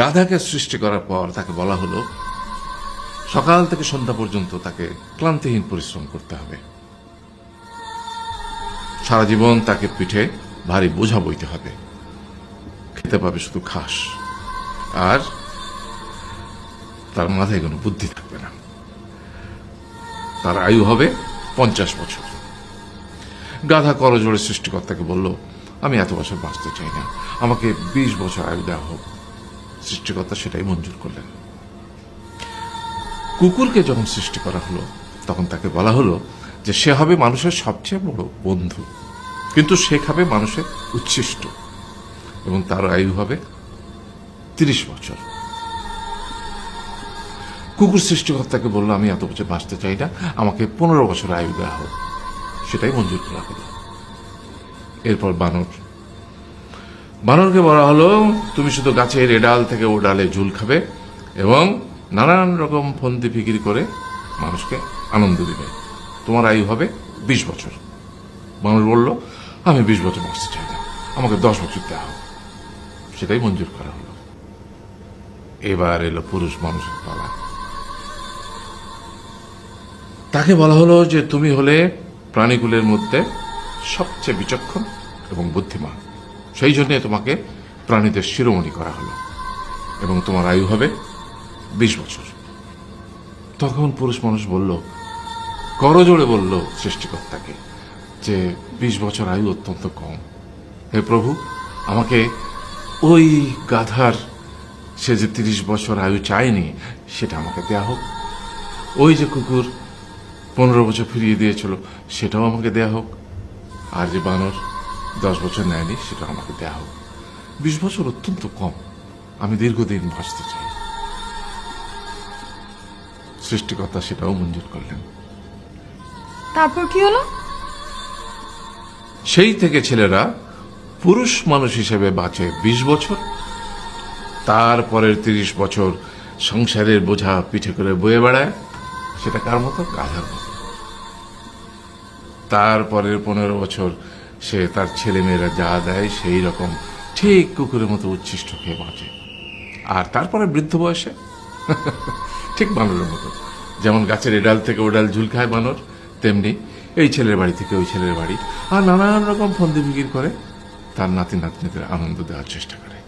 গাধাকে সৃষ্টি করার পর তাকে বলা হলো সকাল থেকে সন্ধ্যা পর্যন্ত তাকে ক্লান্তিহীন পরিশ্রম করতে হবে, সারা জীবন তাকে পিঠে ভারী বোঝা বইতে হবে, খেতে পাবে শুধু ঘাস, আর তার মাথায় কোনো বুদ্ধি থাকবে না। তার আয়ু হবে 50 বছর। গাধা করজোড়ে সৃষ্টিকর্তাকে বলল, আমি এত বছর বাঁচতে চাই না, আমাকে 20 বছর আয়ু দেওয়া হোক। সৃষ্টিকর্তা সেটাই মঞ্জুর করলেন। কুকুরকে যখন সৃষ্টি করা হলো তখন তাকে বলা হলো যে সে হবে মানুষের সবচেয়ে বড় বন্ধু, কিন্তু সে খাবে মানুষের উচ্ছিষ্ট, এবং তার আয়ু হবে 30 বছর। কুকুর সৃষ্টিকর্তাকে বলল, আমি এত বছর বাঁচতে চাই না, আমাকে 15 বছর আয়ু দেওয়া হোক। সেটাই মঞ্জুর করা হলো। এরপর বানরকে বলা হলো, তুমি শুধু গাছের এ ডাল থেকে ও ডালে ঝুল খাবে এবং নানান রকম ফন্দি ফিকির করে মানুষকে আনন্দ দিবে, তোমার আয়ু হবে 20 বছর। মানুষ বলল, আমি 20 বছর বাঁচতে চাই না, আমাকে 10 বছর দেওয়া হোক। সেটাই মঞ্জুর করা হলো। এবার এলো পুরুষ মানুষের পালা। তাকে বলা হলো যে তুমি হলে প্রাণীকুলের মধ্যে সবচেয়ে বিচক্ষণ এবং বুদ্ধিমান, সেই জন্য তোমাকে প্রাণীদের শিরোমণি করা হলো এবং তোমার আয়ু হবে 20 বছর। তখন পুরুষ মানুষ বলল, করজোড়ে বলল সৃষ্টিকর্তাকে যে 20 বছর আয়ু অত্যন্ত কম, হে প্রভু, আমাকে ওই গাধার সে যে 30 বছর আয়ু চায়নি সেটা আমাকে দেয়া হোক, ওই যে কুকুর 15 বছর ফিরিয়ে দিয়েছিল সেটাও আমাকে দেয়া হোক, আর যে বানর 10 বছর নেয়নি সেটাও আমাকে দেয়া হোক। 20 বছর অত্যন্ত কম, আমি দীর্ঘদিন বাঁচতে চাই। সৃষ্টিকর্তা সেটাও মঞ্জুর করলেন। তারপর কি হলো? সেই থেকে ছেলেরা পুরুষ মানুষ হিসেবে বাঁচে 20 বছর, তারপরের 30 বছর সংসারের বোঝা পিঠে করে বয়ে বেড়ায়, সেটা কার মতো? গাধার মতো। তারপরের 15 বছর সে তার ছেলেমেয়েরা যা দেয় সেই রকম ঠিক কুকুরের মতো উচ্ছিষ্ট খেয়ে বাঁচে। আর তারপরে বৃদ্ধ বয়সে ঠিক বানরের মতো, যেমন গাছের এডাল থেকে ওডাল ঝুল খায় বানর, তেমনি এই ছেলের বাড়ি থেকে ওই ছেলের বাড়ি, আর নানান রকম ফন্দি ফিকির করে তার নাতি নাতনিদের আনন্দ দেওয়ার চেষ্টা করে।